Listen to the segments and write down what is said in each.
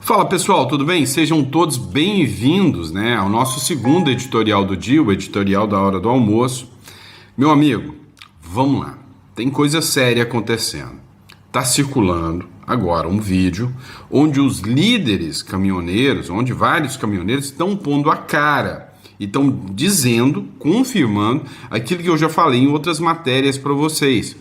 Fala pessoal, tudo bem? Sejam todos bem-vindos, ao nosso segundo editorial do dia, o editorial da hora do almoço. Meu amigo, vamos lá. Tem coisa séria acontecendo. Está circulando agora um vídeo onde os líderes caminhoneiros, onde vários caminhoneiros estão pondo a cara e estão dizendo, confirmando aquilo que eu já falei em outras matérias para vocês,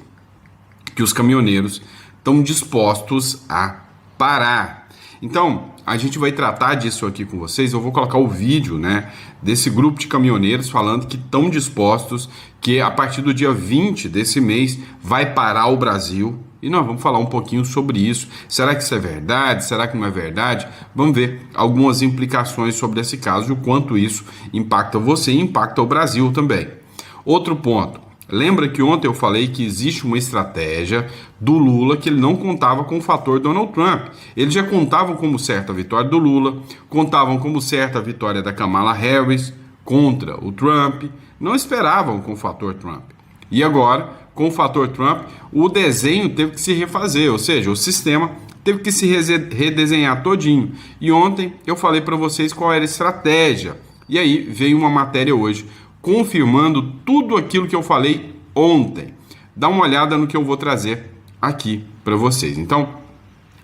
que os caminhoneiros estão dispostos a parar. Então, a gente vai tratar disso aqui com vocês. Eu vou colocar o vídeo, desse grupo de caminhoneiros falando que estão dispostos, que a partir do dia 20 desse mês vai parar o Brasil. E nós vamos falar um pouquinho sobre isso. Será que isso é verdade? Será que não é verdade? Vamos ver algumas implicações sobre esse caso e o quanto isso impacta você e impacta o Brasil também. Outro ponto. Lembra que ontem eu falei que existe uma estratégia do Lula que ele não contava com o fator Donald Trump. Eles já contavam como certa a vitória do Lula, contavam como certa a vitória da Kamala Harris contra o Trump, não esperavam com o fator Trump. E agora, com o fator Trump, o desenho teve que se refazer, ou seja, o sistema teve que se redesenhar todinho. E ontem eu falei para vocês qual era a estratégia. E aí veio uma matéria hoje confirmando tudo aquilo que eu falei ontem. Dá uma olhada no que eu vou trazer aqui para vocês. Então,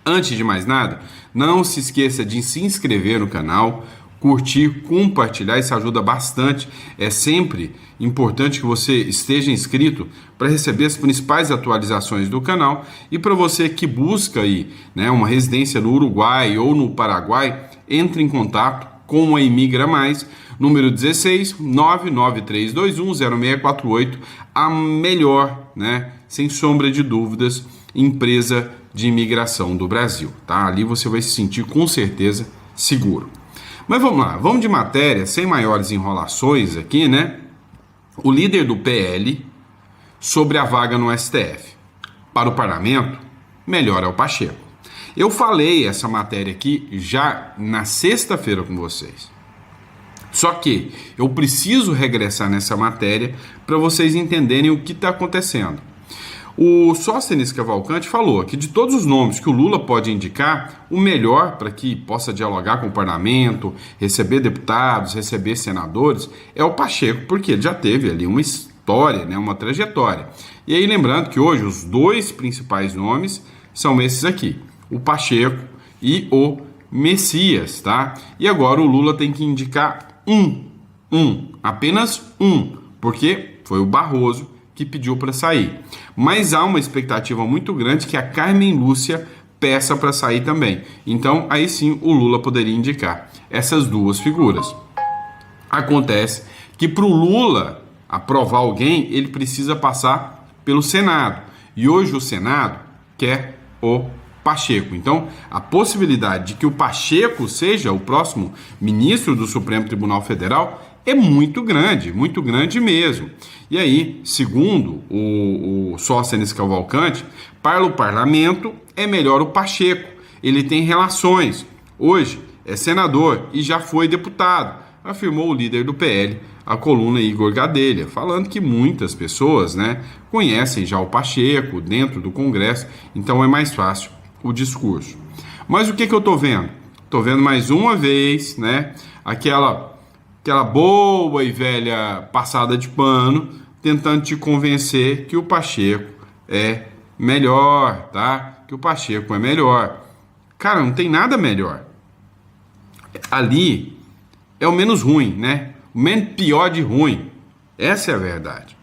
antes de mais nada, não se esqueça de se inscrever no canal, curtir, compartilhar, isso ajuda bastante. É sempre importante que você esteja inscrito para receber as principais atualizações do canal. E para você que busca aí, uma residência no Uruguai ou no Paraguai, entre em contato com a Imigra Mais, número 16 993210648, a melhor, sem sombra de dúvidas, empresa de imigração do Brasil, tá? Ali você vai se sentir com certeza seguro. Mas vamos lá, vamos de matéria, sem maiores enrolações aqui, O líder do PL sobre a vaga no STF. Para o parlamento, melhor é o Pacheco. Eu falei essa matéria aqui já na sexta-feira com vocês. Só que eu preciso regressar nessa matéria para vocês entenderem o que está acontecendo. O Sóstenes Cavalcante falou que de todos os nomes que o Lula pode indicar, o melhor para que possa dialogar com o parlamento, receber deputados, receber senadores, é o Pacheco, porque ele já teve ali uma história, uma trajetória. E aí lembrando que hoje os dois principais nomes são esses aqui, o Pacheco e o Messias, tá? E agora o Lula tem que indicar apenas um, porque foi o Barroso que pediu para sair. Mas há uma expectativa muito grande que a Carmen Lúcia peça para sair também. Então, aí sim, o Lula poderia indicar essas duas figuras. Acontece que para o Lula aprovar alguém, ele precisa passar pelo Senado. E hoje o Senado quer o Pacheco. Então, a possibilidade de que o Pacheco seja o próximo ministro do Supremo Tribunal Federal é muito grande mesmo. E aí, segundo o Sóstenes Cavalcante, para o parlamento é melhor o Pacheco. Ele tem relações. Hoje é senador e já foi deputado, afirmou o líder do PL, a coluna Igor Gadelha, falando que muitas pessoas, conhecem já o Pacheco dentro do Congresso, então é mais fácil o discurso. Mas o que eu tô vendo? Tô vendo mais uma vez, aquela boa e velha passada de pano, tentando te convencer que o Pacheco é melhor, tá? Que o Pacheco é melhor. Cara, não tem nada melhor. Ali é o menos ruim, O menos pior de ruim. Essa é a verdade.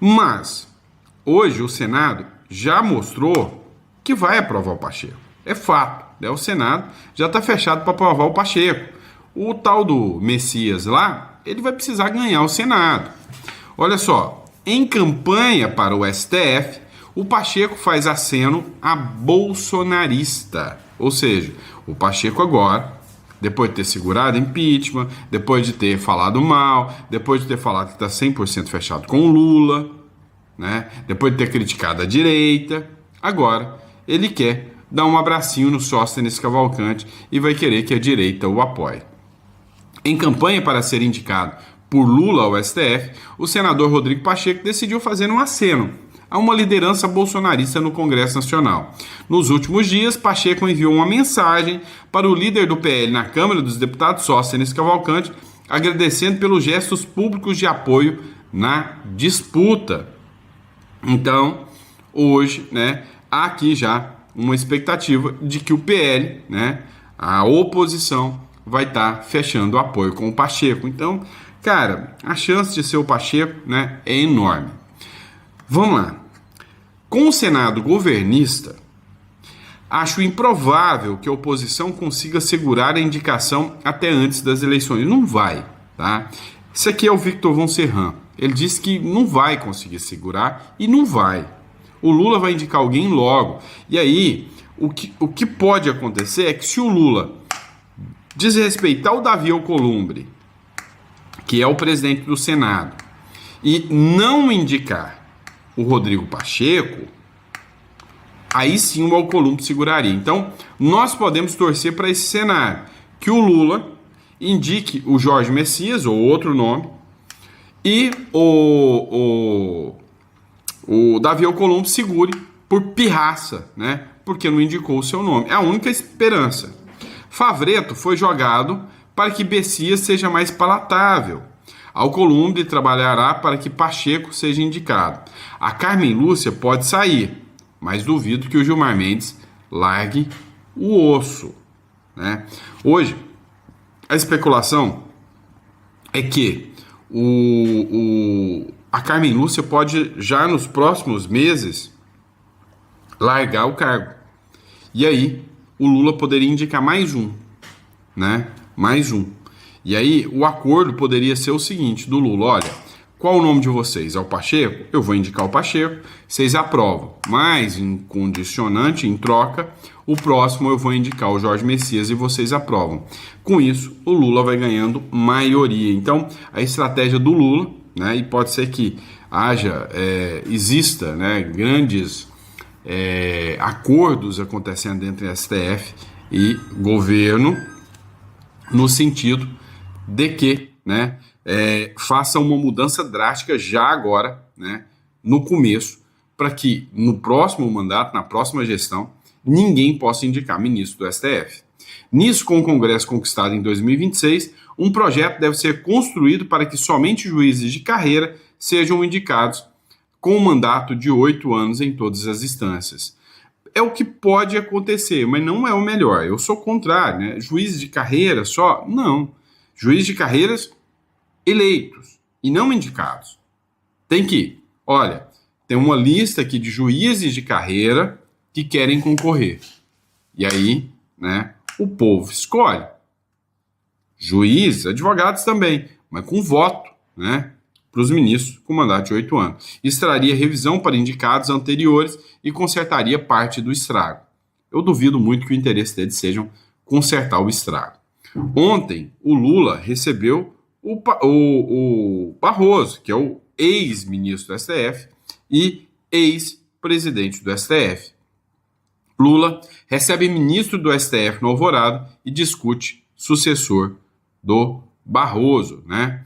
Mas hoje o Senado já mostrou que vai aprovar o Pacheco. É fato. O Senado já está fechado para aprovar o Pacheco. O tal do Messias lá, ele vai precisar ganhar o Senado. Olha só, em campanha para o STF, o Pacheco faz aceno a bolsonarista. Ou seja, o Pacheco agora, depois de ter segurado impeachment, depois de ter falado mal, depois de ter falado que está 100% fechado com o Lula, depois de ter criticado a direita, agora ele quer dar um abracinho no Sóstenes Cavalcante e vai querer que a direita o apoie. Em campanha para ser indicado por Lula ao STF, o senador Rodrigo Pacheco decidiu fazer um aceno a uma liderança bolsonarista no Congresso Nacional. Nos últimos dias, Pacheco enviou uma mensagem para o líder do PL na Câmara dos Deputados, Sóstenes Cavalcante, agradecendo pelos gestos públicos de apoio na disputa. Então, hoje, né, há aqui já uma expectativa de que o PL, né, a oposição, vai estar fechando o apoio com o Pacheco. Então, cara, a chance de ser o Pacheco, né, é enorme. Vamos lá. Com o Senado governista, acho improvável que a oposição consiga segurar a indicação até antes das eleições. Não vai, tá? Isso aqui é o Victor von Serran. Ele disse que não vai conseguir segurar e não vai. O Lula vai indicar alguém logo. E aí, o que pode acontecer é que se o Lula desrespeitar o Davi Alcolumbre, que é o presidente do Senado, e não indicar o Rodrigo Pacheco, aí sim o Alcolumbre seguraria. Então, nós podemos torcer para esse cenário, que o Lula indique o Jorge Messias, ou outro nome, e o Davi Alcolumbre segure por pirraça, né? Porque não indicou o seu nome. É a única esperança. Favreto foi jogado para que Messias seja mais palatável. Alcolumbre trabalhará para que Pacheco seja indicado. A Carmen Lúcia pode sair, mas duvido que o Gilmar Mendes largue o osso, né? Hoje, a especulação é que a Carmen Lúcia pode, já nos próximos meses, largar o cargo. E aí, o Lula poderia indicar mais um, né? Mais um. E aí, o acordo poderia ser o seguinte, do Lula: olha, qual o nome de vocês? É o Pacheco? Eu vou indicar o Pacheco, vocês aprovam. Mas, em condicionante, em troca, o próximo eu vou indicar o Jorge Messias e vocês aprovam. Com isso, o Lula vai ganhando maioria. Então, a estratégia do Lula, né, e pode ser que exista, né, grandes acordos acontecendo entre STF e governo, no sentido de que, né, faça uma mudança drástica já agora, né, no começo, para que no próximo mandato, na próxima gestão, ninguém possa indicar ministro do STF. Nisso, com o Congresso conquistado em 2026, um projeto deve ser construído para que somente juízes de carreira sejam indicados com um mandato de 8 anos em todas as instâncias. É o que pode acontecer, mas não é o melhor. Eu sou contrário, né? Juízes de carreira só? Não. Juízes de carreiras eleitos e não indicados. Tem que, olha, tem uma lista aqui de juízes de carreira que querem concorrer. E aí, né, o povo escolhe. Juízes, advogados também, mas com voto, né, para os ministros com mandato de 8 anos. Isso traria revisão para indicados anteriores e consertaria parte do estrago. Eu duvido muito que o interesse deles seja consertar o estrago. Ontem, o Lula recebeu o Barroso, que é o ex-ministro do STF e ex-presidente do STF. Lula recebe ministro do STF no Alvorada e discute sucessor do Barroso, né?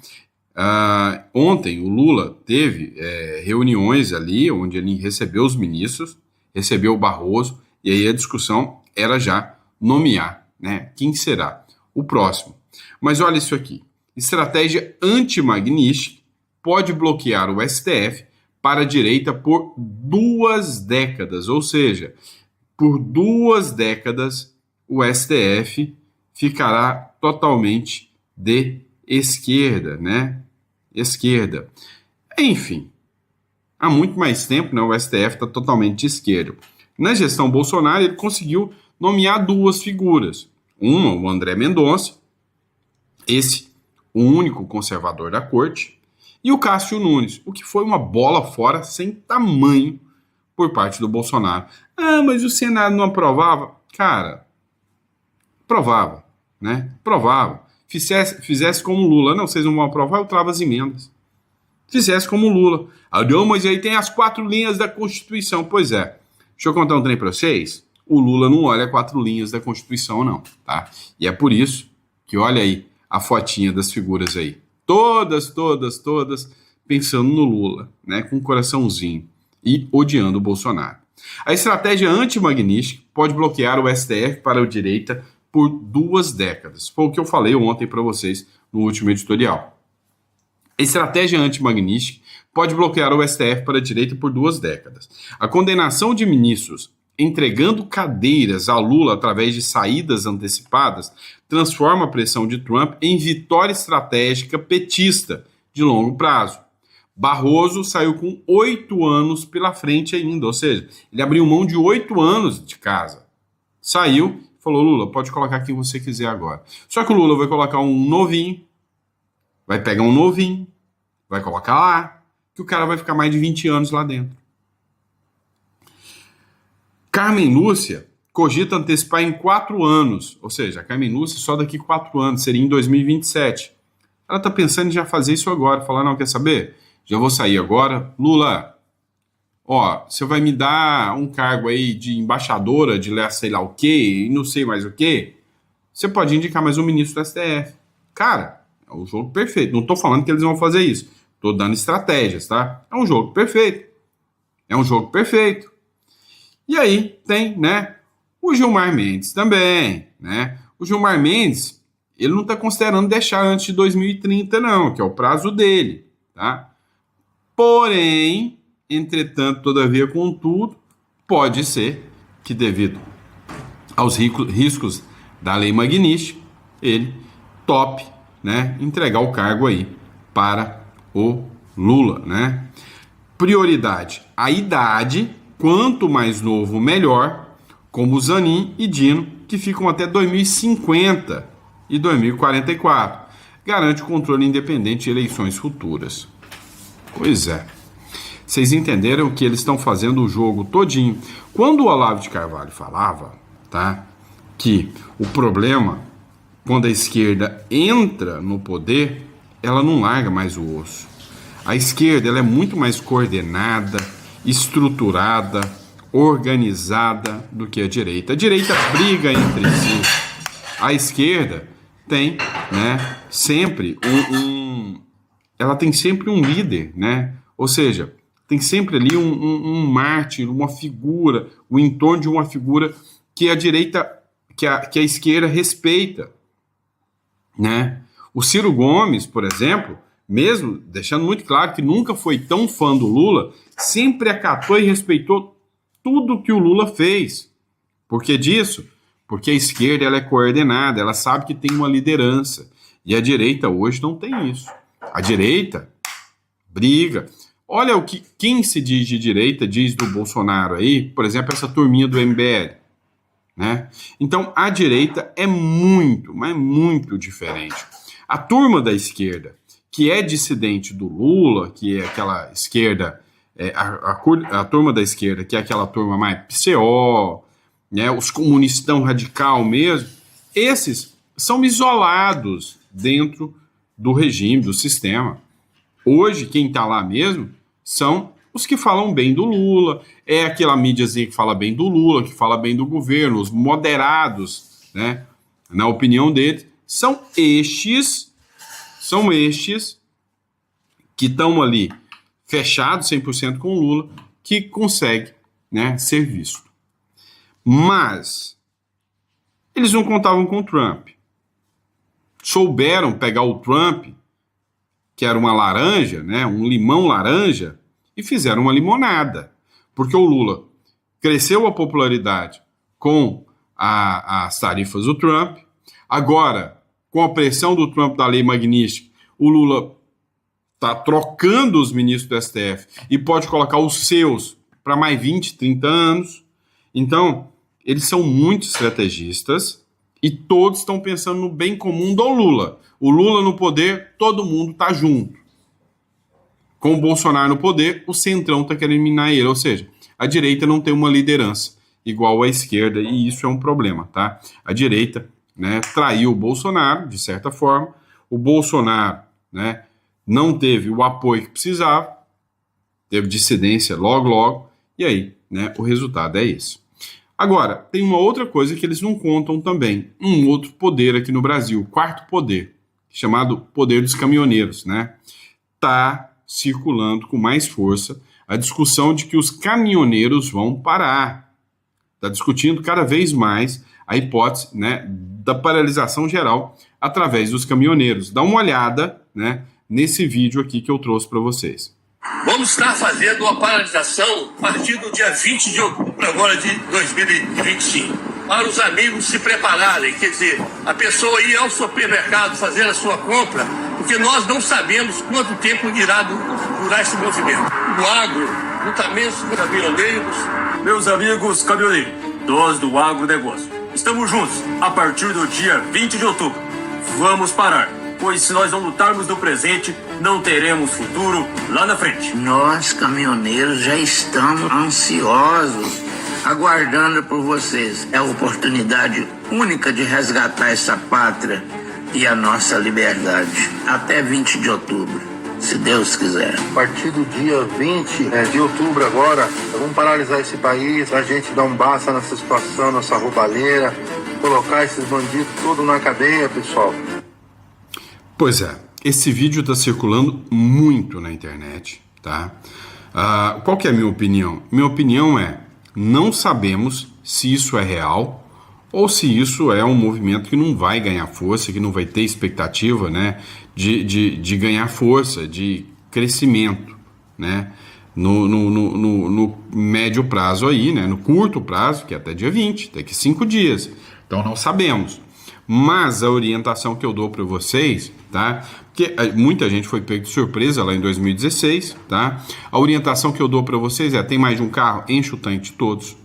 Ontem o Lula teve reuniões ali onde ele recebeu os ministros, recebeu o Barroso, e aí a discussão era já nomear, né, quem será o próximo. Mas olha isso aqui: estratégia anti-Magnitsky pode bloquear o STF para a direita por 2 décadas, ou seja, por 2 décadas o STF ficará totalmente de esquerda, né? Esquerda. Enfim, há muito mais tempo, né, o STF está totalmente de esquerda. Na gestão Bolsonaro, ele conseguiu nomear 2 figuras. Uma, o André Mendonça, esse, o único conservador da corte, e o Cássio Nunes, o que foi uma bola fora sem tamanho por parte do Bolsonaro. Mas o Senado não aprovava? Cara, aprovava, né? Aprovava. Fizesse como Lula. Não, vocês não vão aprovar, eu travo as emendas. Fizesse como Lula. Não, mas aí tem as 4 linhas da Constituição. Pois é. Deixa eu contar um trem para vocês. O Lula não olha 4 linhas da Constituição, não, tá? E é por isso que, olha aí, a fotinha das figuras aí. Todas pensando no Lula, né? Com um coraçãozinho. e odiando o Bolsonaro. A estratégia anti-Magnitsky pode bloquear o STF para a direita por 2 décadas. Foi o que eu falei ontem para vocês no último editorial. A estratégia anti-Magnitsky pode bloquear o STF para a direita por 2 décadas. A condenação de ministros entregando cadeiras a Lula através de saídas antecipadas transforma a pressão de Trump em vitória estratégica petista de longo prazo. Barroso saiu com 8 anos pela frente ainda, ou seja, ele abriu mão de 8 anos de casa. Saiu, falou, Lula, pode colocar quem você quiser agora. Só que o Lula vai colocar um novinho, vai pegar um novinho, vai colocar lá, que o cara vai ficar mais de 20 anos lá dentro. Carmen Lúcia cogita antecipar em 4 anos, ou seja, a Carmen Lúcia só daqui 4 anos, seria em 2027. Ela está pensando em já fazer isso agora, falar, não, quer saber? Já vou sair agora. Lula, ó, você vai me dar um cargo aí de embaixadora de sei lá o quê, e não sei mais o quê. Você pode indicar mais um ministro do STF. Cara, é um jogo perfeito. Não estou falando que eles vão fazer isso. Estou dando estratégias, tá? É um jogo perfeito. É um jogo perfeito. E aí tem, né, o Gilmar Mendes também, né? O Gilmar Mendes, ele não está considerando deixar antes de 2030, não, que é o prazo dele, tá? Porém, entretanto, todavia, contudo, pode ser que devido aos riscos da lei Magnitsky, ele tope, né, entregar o cargo aí para o Lula, né? Prioridade, a idade, quanto mais novo, melhor, como Zanin e Dino, que ficam até 2050 e 2044. Garante o controle independente de eleições futuras. Pois é. Vocês entenderam que eles estão fazendo o jogo todinho. Quando o Olavo de Carvalho falava, tá, que o problema, quando a esquerda entra no poder, ela não larga mais o osso. A esquerda, ela é muito mais coordenada, estruturada, organizada do que a direita. A direita briga entre si. A esquerda tem, né, sempre ela tem sempre um líder, né? Ou seja, tem sempre ali um mártir, uma figura, o entorno de uma figura que a direita, que a esquerda respeita, né? O Ciro Gomes, por exemplo, mesmo deixando muito claro que nunca foi tão fã do Lula, sempre acatou e respeitou tudo que o Lula fez. Por que disso? Porque a esquerda, ela é coordenada, ela sabe que tem uma liderança. E a direita hoje não tem isso. A direita briga. Olha o que quem se diz de direita diz do Bolsonaro aí, por exemplo, essa turminha do MBL, né? Então, a direita é muito, mas muito diferente. A turma da esquerda, que é dissidente do Lula, que é aquela esquerda, a turma da esquerda, que é aquela turma mais PCO, né, os comunistão radical mesmo, esses são isolados dentro do regime, do sistema. Hoje, quem está lá mesmo são os que falam bem do Lula, é aquela mídiazinha que fala bem do Lula, que fala bem do governo, os moderados, né, na opinião deles, são estes que estão ali fechados 100% com o Lula, que consegue, né, ser visto. Mas eles não contavam com o Trump. Souberam pegar o Trump, que era uma laranja, né, um limão laranja, e fizeram uma limonada. Porque o Lula cresceu a popularidade com as tarifas do Trump. Agora, com a pressão do Trump da lei Magnitsky, o Lula está trocando os ministros do STF e pode colocar os seus para mais 20, 30 anos. Então, eles são muito estrategistas e todos estão pensando no bem comum do Lula. O Lula no poder, todo mundo está junto. Com o Bolsonaro no poder, o centrão está querendo eliminar ele. Ou seja, a direita não tem uma liderança igual à esquerda e isso é um problema, tá? A direita, né, traiu o Bolsonaro, de certa forma. O Bolsonaro, né, não teve o apoio que precisava, teve dissidência logo, e aí, né, o resultado é esse. Agora, tem uma outra coisa que eles não contam também, um outro poder aqui no Brasil, o quarto poder, chamado poder dos caminhoneiros, né, tá circulando com mais força a discussão de que os caminhoneiros vão parar. Está discutindo cada vez mais a hipótese, né, da paralisação geral através dos caminhoneiros. Dá uma olhada, né, nesse vídeo aqui que eu trouxe para vocês. Vamos estar fazendo uma paralisação a partir do dia 20 de outubro agora de 2025. Para os amigos se prepararem, quer dizer, a pessoa ir ao supermercado fazer a sua compra, porque nós não sabemos quanto tempo irá durar esse movimento. O agro, juntamente com os caminhoneiros. Meus amigos caminhoneiros, nós do agronegócio, estamos juntos a partir do dia 20 de outubro. Vamos parar, pois se nós não lutarmos no presente, não teremos futuro lá na frente. Nós, caminhoneiros, já estamos ansiosos, aguardando por vocês. É a oportunidade única de resgatar essa pátria e a nossa liberdade. Até 20 de outubro, se Deus quiser. A partir do dia 20 de outubro agora, vamos paralisar esse país, a gente dar um basta nessa situação, nessa roubalheira, colocar esses bandidos todos na cadeia, pessoal. Pois é, esse vídeo está circulando muito na internet, tá? Qual que é a minha opinião? Minha opinião é, não sabemos se isso é real ou se isso é um movimento que não vai ganhar força, que não vai ter expectativa, né, de ganhar força, de crescimento, né, no médio prazo aí, né, no curto prazo, que é até dia 20, daqui 5 dias. Então não sabemos. Mas a orientação que eu dou para vocês, tá? Porque muita gente foi pego de surpresa lá em 2016, tá? A orientação que eu dou para vocês é: tem mais de um carro? Enche o tanque de todos.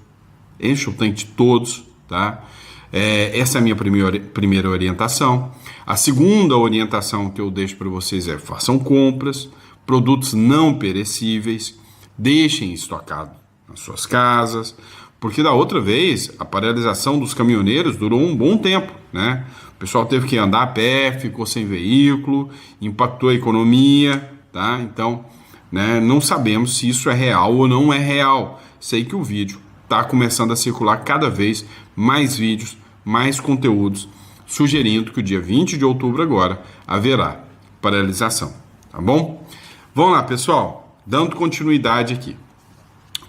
Enche o tanque de todos, tá? Essa é a minha primeira orientação. A segunda orientação que eu deixo para vocês é: façam compras, produtos não perecíveis, deixem estocado nas suas casas. Porque da outra vez, a paralisação dos caminhoneiros durou um bom tempo, né? O pessoal teve que andar a pé, ficou sem veículo, impactou a economia, tá? Então, né, não sabemos se isso é real ou não é real. Sei que o vídeo está começando a circular cada vez mais vídeos, mais conteúdos, sugerindo que o dia 20 de outubro agora haverá paralisação, tá bom? Vamos lá, pessoal, dando continuidade aqui.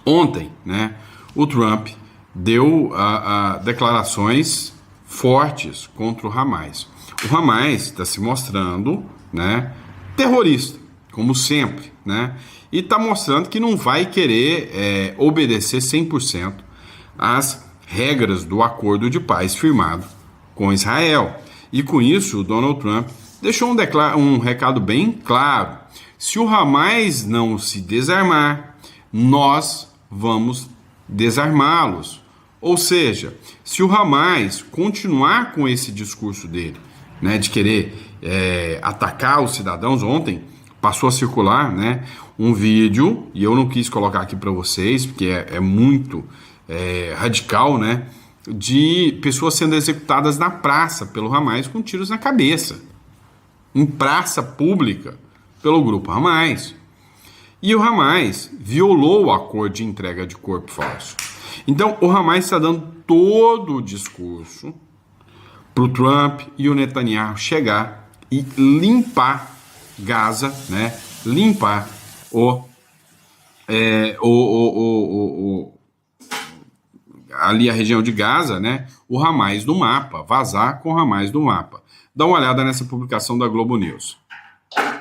Ontem, né, o Trump deu declarações fortes contra o Hamas. O Hamas está se mostrando, né, terrorista, como sempre, né, e está mostrando que não vai querer obedecer 100% às regras do acordo de paz firmado com Israel. E com isso, o Donald Trump deixou um recado bem claro: se o Hamas não se desarmar, nós vamos desarmá-los. Ou seja, se o Hamas continuar com esse discurso dele, né, de querer atacar os cidadãos, ontem passou a circular, né, um vídeo, e eu não quis colocar aqui para vocês, porque é muito radical, né, de pessoas sendo executadas na praça pelo Hamas com tiros na cabeça, em praça pública, pelo grupo Hamas. E o Hamas violou o acordo de entrega de corpo falso. Então, o Hamas está dando todo o discurso para o Trump e o Netanyahu chegar e limpar Gaza, né? Limpar ali a região de Gaza, né? O Hamas do mapa, vazar com o Hamas do mapa. Dá uma olhada nessa publicação da Globo News.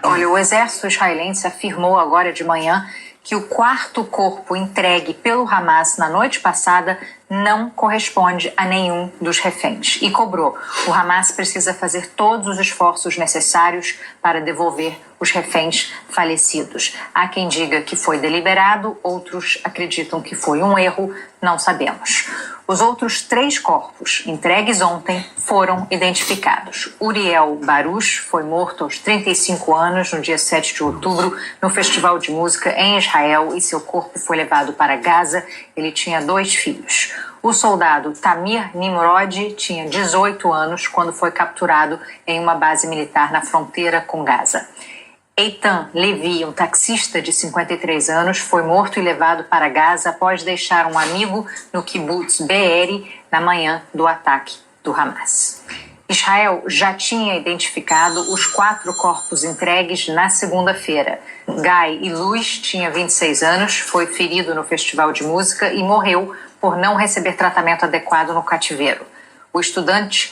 Olha, o exército israelense afirmou agora de manhã que o quarto corpo entregue pelo Hamas na noite passada não corresponde a nenhum dos reféns e cobrou: o Hamas precisa fazer todos os esforços necessários para devolver os reféns falecidos. Há quem diga que foi deliberado, outros acreditam que foi um erro, não sabemos. Os outros 3 corpos entregues ontem foram identificados. Uriel Baruch foi morto aos 35 anos no dia 7 de outubro no Festival de Música em Israel e seu corpo foi levado para Gaza. Ele tinha 2 filhos. O soldado Tamir Nimrod tinha 18 anos quando foi capturado em uma base militar na fronteira com Gaza. Eitan Levi, um taxista de 53 anos, foi morto e levado para Gaza após deixar um amigo no kibbutz Be'eri na manhã do ataque do Hamas. Israel já tinha identificado os 4 corpos entregues na segunda-feira. Guy Iluz tinha 26 anos, foi ferido no festival de música e morreu por não receber tratamento adequado no cativeiro. O estudante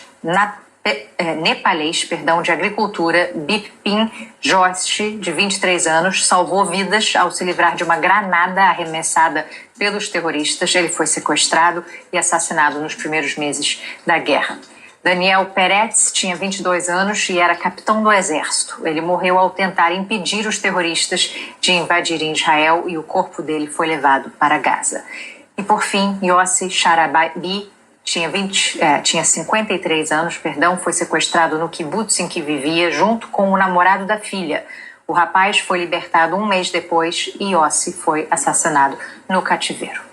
nepalês de agricultura, Bipin Joshi, de 23 anos, salvou vidas ao se livrar de uma granada arremessada pelos terroristas. Ele foi sequestrado e assassinado nos primeiros meses da guerra. Daniel Peretz tinha 22 anos e era capitão do exército. Ele morreu ao tentar impedir os terroristas de invadirem Israel e o corpo dele foi levado para Gaza. E por fim, Yossi Sharabi tinha 53 anos, foi sequestrado no kibbutz em que vivia junto com o namorado da filha. O rapaz foi libertado um mês depois e Yossi foi assassinado no cativeiro.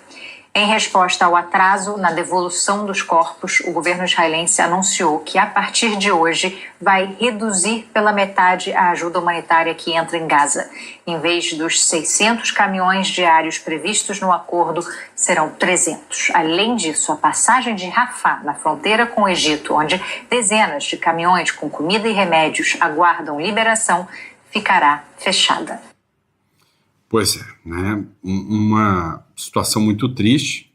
Em resposta ao atraso na devolução dos corpos, o governo israelense anunciou que, a partir de hoje, vai reduzir pela metade a ajuda humanitária que entra em Gaza. Em vez dos 600 caminhões diários previstos no acordo, serão 300. Além disso, a passagem de Rafah, na fronteira com o Egito, onde dezenas de caminhões com comida e remédios aguardam liberação, ficará fechada. Pois é, né? Uma situação muito triste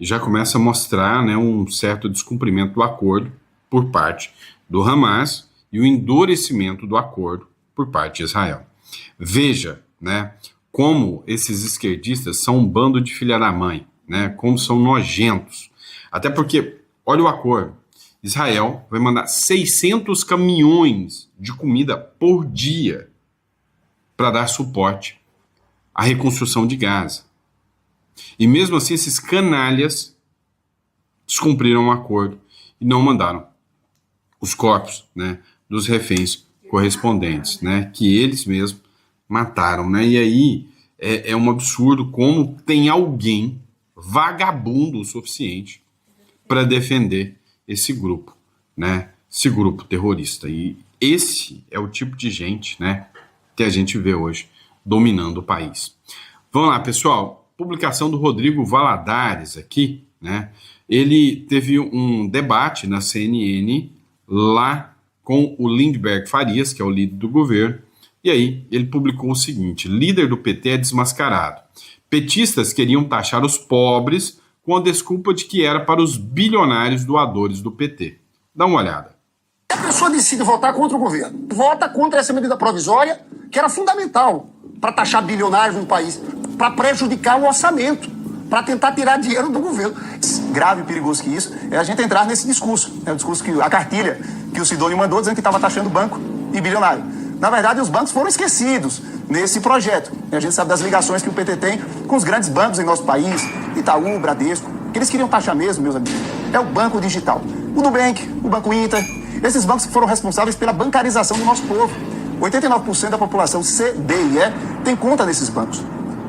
e já começa a mostrar, né, um certo descumprimento do acordo por parte do Hamas e o endurecimento do acordo por parte de Israel. Veja, né, como esses esquerdistas são um bando de filha da mãe, né, como são nojentos. Até porque, olha o acordo, Israel vai mandar 600 caminhões de comida por dia para dar suporte a reconstrução de Gaza. E mesmo assim, esses canalhas descumpriram o acordo e não mandaram os corpos, né, dos reféns correspondentes, né, que eles mesmos mataram, né? E aí é um absurdo como tem alguém vagabundo o suficiente para defender esse grupo, né, esse grupo terrorista. E esse é o tipo de gente, né, que a gente vê hoje dominando o país. Vamos lá, pessoal. Publicação do Rodrigo Valadares aqui, né? Ele teve um debate na CNN lá com o Lindbergh Farias, que é o líder do governo, e aí ele publicou o seguinte: líder do PT é desmascarado. Petistas queriam taxar os pobres com a desculpa de que era para os bilionários doadores do PT. Dá uma olhada. A pessoa decide votar contra o governo, vota contra essa medida provisória, que era fundamental para taxar bilionários no país, para prejudicar o orçamento, para tentar tirar dinheiro do governo. Grave e perigoso que isso é a gente entrar nesse discurso, o discurso que a cartilha que o Sidônio mandou dizendo que estava taxando banco e bilionário. Na verdade, os bancos foram esquecidos nesse projeto. A gente sabe das ligações que o PT tem com os grandes bancos em nosso país, Itaú, Bradesco, que eles queriam taxar mesmo, meus amigos. É o banco digital. O Nubank, o Banco Inter, esses bancos que foram responsáveis pela bancarização do nosso povo. 89% da população C, D e E tem conta nesses bancos.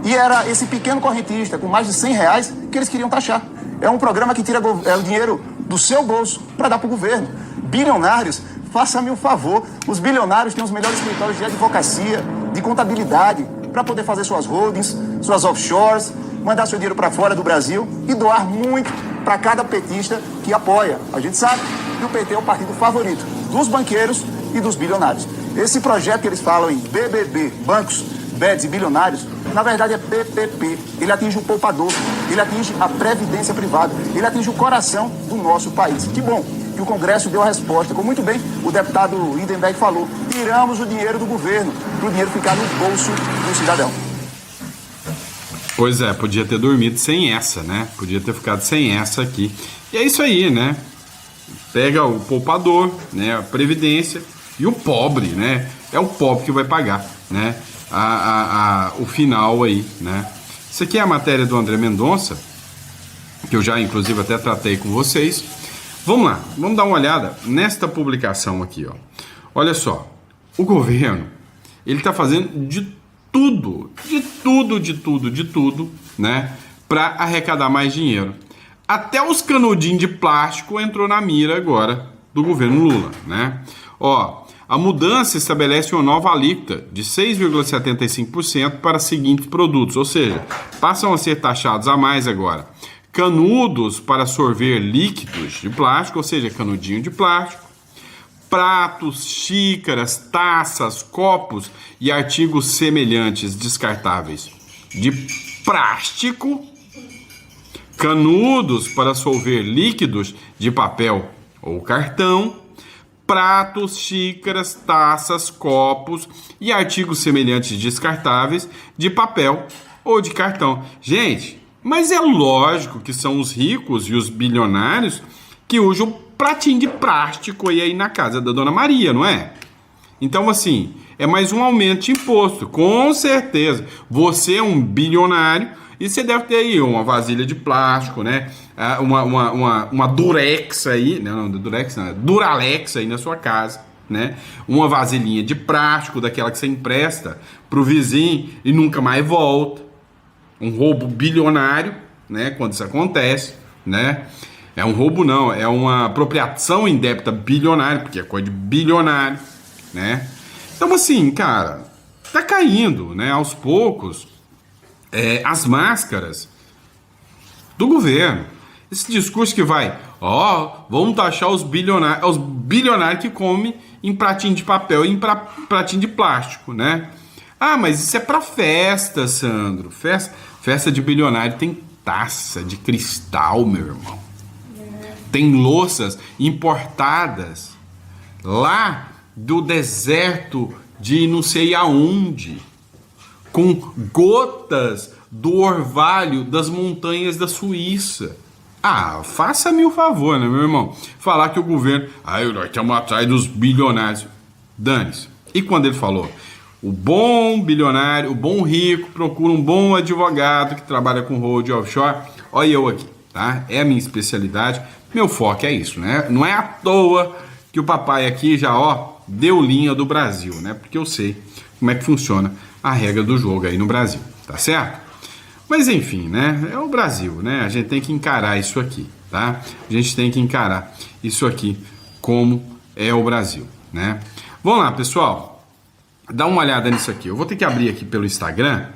E era esse pequeno correntista com mais de R$100 que eles queriam taxar. É um programa que tira o dinheiro do seu bolso para dar para o governo. Bilionários, faça-me um favor, os bilionários têm os melhores escritórios de advocacia, de contabilidade, para poder fazer suas holdings, suas offshores, mandar seu dinheiro para fora do Brasil e doar muito para cada petista que apoia. A gente sabe que o PT é o partido favorito dos banqueiros e dos bilionários. Esse projeto que eles falam em BBB, bancos, BEDs e bilionários, na verdade é PPP. Ele atinge o poupador, ele atinge a previdência privada, ele atinge o coração do nosso país. Que bom que o Congresso deu a resposta, como muito bem o deputado Lindenberg falou, tiramos o dinheiro do governo para o dinheiro ficar no bolso do cidadão. Pois é, podia ter dormido sem essa, né? Podia ter ficado sem essa aqui. E é isso aí, né? Pega o poupador, né? A previdência e o pobre, né? É o pobre que vai pagar, né? O final aí, né? Isso aqui é a matéria do André Mendonça, que eu já, inclusive, até tratei com vocês. Vamos lá, vamos dar uma olhada nesta publicação aqui, ó. Olha só, o governo, ele tá fazendo de tudo, né? Para arrecadar mais dinheiro. Até os canudinhos de plástico entrou na mira agora do governo Lula, né? Ó, a mudança estabelece uma nova alíquota de 6,75% para seguintes produtos, ou seja, passam a ser taxados a mais agora. Canudos para sorver líquidos de plástico, ou seja, canudinho de plástico. pratos, xícaras, taças, copos e artigos semelhantes descartáveis de plástico, canudos para solver líquidos de papel ou cartão, pratos, xícaras, taças, copos e artigos semelhantes descartáveis de papel ou de cartão. Gente, mas é lógico que são os ricos e os bilionários que usam pratinho de plástico aí na casa da Dona Maria, não é? Então, assim, é mais um aumento de imposto, com certeza. Você é um bilionário e você deve ter aí uma vasilha de plástico, né? Uma Durex aí, não, Durex não, Duralex aí na sua casa, né? Uma vasilhinha de plástico, daquela que você empresta pro vizinho e nunca mais volta. Um roubo bilionário, né? Quando isso acontece, né? É um roubo não, é uma apropriação indébita bilionária, porque é coisa de bilionário, né? Então, assim, cara, tá caindo, né? Aos poucos, as máscaras do governo. Esse discurso que vai, vamos taxar os bilionários que comem em pratinho de papel e em pratinho de plástico, né? Ah, mas isso é pra festa, Sandro. Festa de bilionário tem taça de cristal, meu irmão. Tem louças importadas lá do deserto de não sei aonde, com gotas do orvalho das montanhas da Suíça. Ah, faça-me o favor, né, meu irmão? Falar que o governo... nós estamos atrás dos bilionários. Dane-se. E quando ele falou... O bom bilionário, o bom rico, procura um bom advogado que trabalha com hold offshore. Olha eu aqui, tá? É a minha especialidade. Meu foco é isso, né? Não é à toa que o papai aqui já, deu linha do Brasil, né? Porque eu sei como é que funciona a regra do jogo aí no Brasil, tá certo? Mas enfim, né? É o Brasil, né? A gente tem que encarar isso aqui, tá? A gente tem que encarar isso aqui como é o Brasil, né? Vamos lá, pessoal. Dá uma olhada nisso aqui. Eu vou ter que abrir aqui pelo Instagram,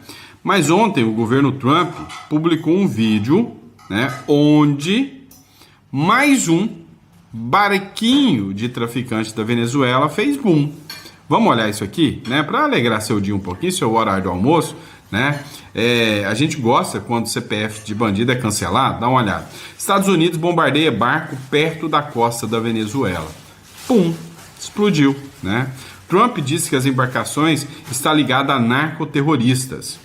mas ontem o governo Trump publicou um vídeo, né, onde mais um barquinho de traficante da Venezuela fez boom. Vamos olhar isso aqui, né, para alegrar seu dia um pouquinho, seu horário do almoço, né? A gente gosta quando o CPF de bandido é cancelado. Dá uma olhada. Estados Unidos bombardeia barco perto da costa da Venezuela. Pum, explodiu, né? Trump disse que as embarcações estão ligadas a narcoterroristas.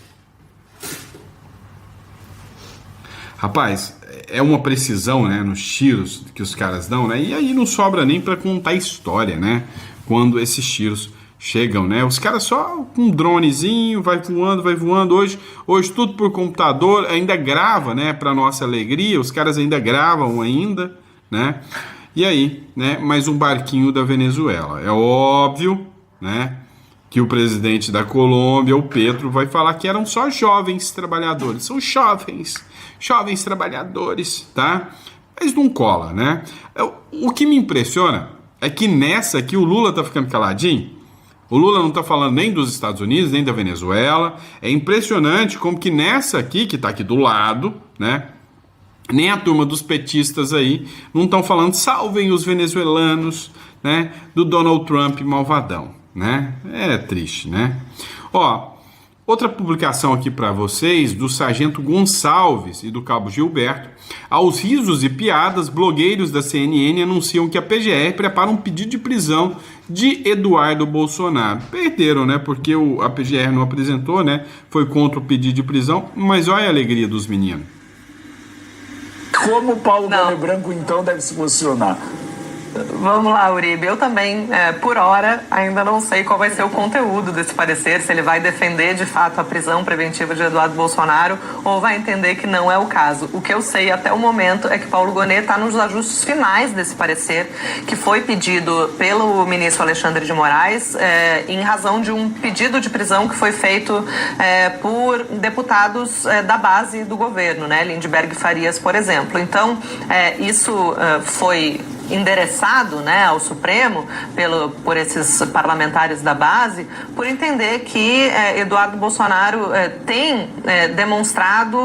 Rapaz, é uma precisão, né, nos tiros que os caras dão, né? E aí não sobra nem para contar história, né? Quando esses tiros chegam, né? Os caras só com um dronezinho, vai voando. Hoje tudo por computador, ainda grava, né? Para nossa alegria, os caras ainda gravam ainda, né? E aí, né? Mais um barquinho da Venezuela. É óbvio, né, que o presidente da Colômbia, o Petro, vai falar que eram só jovens trabalhadores. São jovens trabalhadores, tá? Mas não cola, né? O que me impressiona é que nessa aqui o Lula tá ficando caladinho. O Lula não tá falando nem dos Estados Unidos, nem da Venezuela. É impressionante como que nessa aqui, que tá aqui do lado, né, nem a turma dos petistas aí não estão falando salvem os venezuelanos, né, do Donald Trump malvadão, né? É triste, né? Outra publicação aqui para vocês do Sargento Gonçalves e do Cabo Gilberto. Aos risos e piadas, blogueiros da CNN anunciam que a PGR prepara um pedido de prisão de Eduardo Bolsonaro. Perderam, né? Porque a PGR não apresentou, né? Foi contra o pedido de prisão, mas olha a alegria dos meninos. Como o Paulo Gane Branco, então, deve se posicionar? Vamos lá, Uribe. Eu também, por hora, ainda não sei qual vai ser o conteúdo desse parecer, se ele vai defender, de fato, a prisão preventiva de Eduardo Bolsonaro ou vai entender que não é o caso. O que eu sei até o momento é que Paulo Gonet está nos ajustes finais desse parecer, que foi pedido pelo ministro Alexandre de Moraes, em razão de um pedido de prisão que foi feito por deputados da base do governo, né? Lindbergh Farias, por exemplo. Então, isso foi endereçado, né, ao Supremo por esses parlamentares da base, por entender que Eduardo Bolsonaro tem demonstrado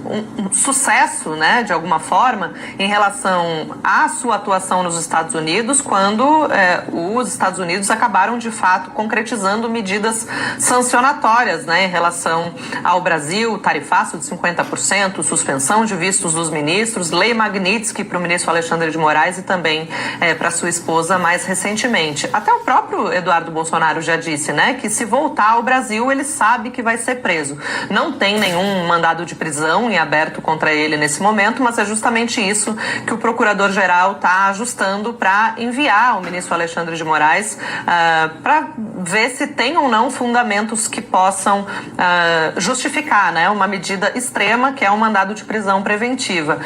um sucesso, né, de alguma forma, em relação à sua atuação nos Estados Unidos, quando os Estados Unidos acabaram, de fato, concretizando medidas sancionatórias, né, em relação ao Brasil, tarifaço de 50%, suspensão de vistos dos ministros, lei Magnitsky para o ministro Alexandre de Moraes e também para sua esposa mais recentemente. Até o próprio Eduardo Bolsonaro já disse, né, que se voltar ao Brasil, ele sabe que vai ser preso. Não tem nenhum mandado de prisão em aberto contra ele nesse momento, mas é justamente isso que o procurador-geral está ajustando para enviar ao ministro Alexandre de Moraes para ver se tem ou não fundamentos que possam justificar, né, uma medida extrema, que é um mandado de prisão preventiva.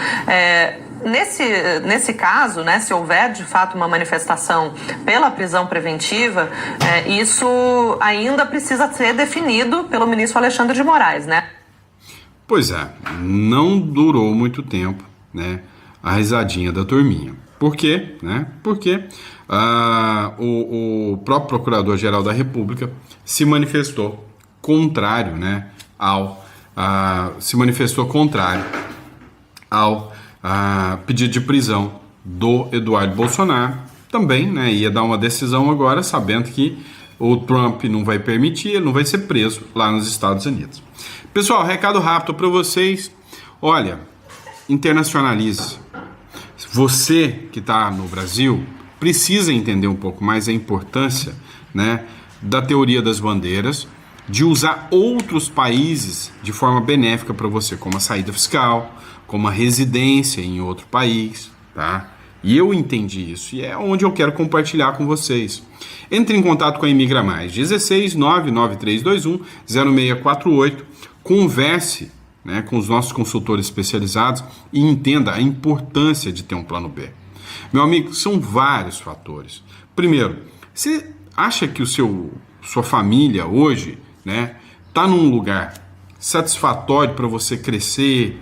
Nesse caso, né, se houver de fato uma manifestação pela prisão preventiva, isso ainda precisa ser definido pelo ministro Alexandre de Moraes, né? Pois é, não durou muito tempo, né, a risadinha da turminha. Por quê? Né? Porque o próprio Procurador-Geral da República se manifestou contrário, né, ao pedido de prisão do Eduardo Bolsonaro. Também, né, ia dar uma decisão agora, sabendo que o Trump não vai permitir, ele não vai ser preso lá nos Estados Unidos. Pessoal, recado rápido para vocês. Olha, internacionalize. Você que está no Brasil precisa entender um pouco mais a importância, né, da teoria das bandeiras, de usar outros países de forma benéfica para você, como a saída fiscal, como a residência em outro país, tá? E eu entendi isso, e é onde eu quero compartilhar com vocês. Entre em contato com a Imigra Mais, 16 99321 0648, converse, né, com os nossos consultores especializados e entenda a importância de ter um plano B. Meu amigo, são vários fatores. Primeiro, você acha que sua família hoje, né, tá num lugar satisfatório para você crescer,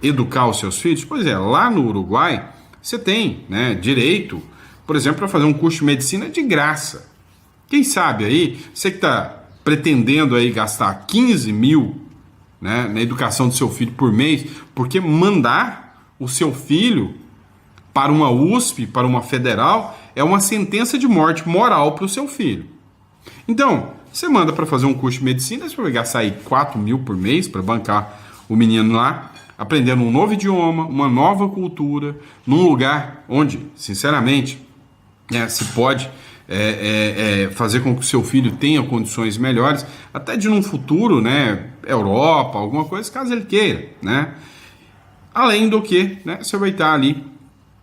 educar os seus filhos? Pois é, lá no Uruguai você tem, né, direito, por exemplo, para fazer um curso de medicina de graça. Quem sabe aí, você que está pretendendo aí gastar 15 mil, né, na educação do seu filho por mês, porque mandar o seu filho para uma USP, para uma federal, é uma sentença de morte moral para o seu filho. Então, você manda para fazer um curso de medicina, você vai gastar aí 4 mil por mês para bancar o menino lá, aprendendo um novo idioma, uma nova cultura, num lugar onde, sinceramente, se pode fazer com que o seu filho tenha condições melhores, até de num futuro, né, Europa, alguma coisa, caso ele queira, né? Além do que, né, você vai estar ali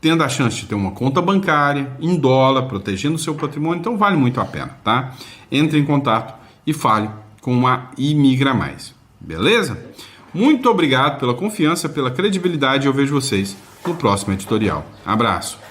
tendo a chance de ter uma conta bancária em dólar, protegendo o seu patrimônio, então vale muito a pena, tá? Entre em contato e fale com a Imigra Mais, beleza? Muito obrigado pela confiança, pela credibilidade, eu vejo vocês no próximo editorial. Abraço!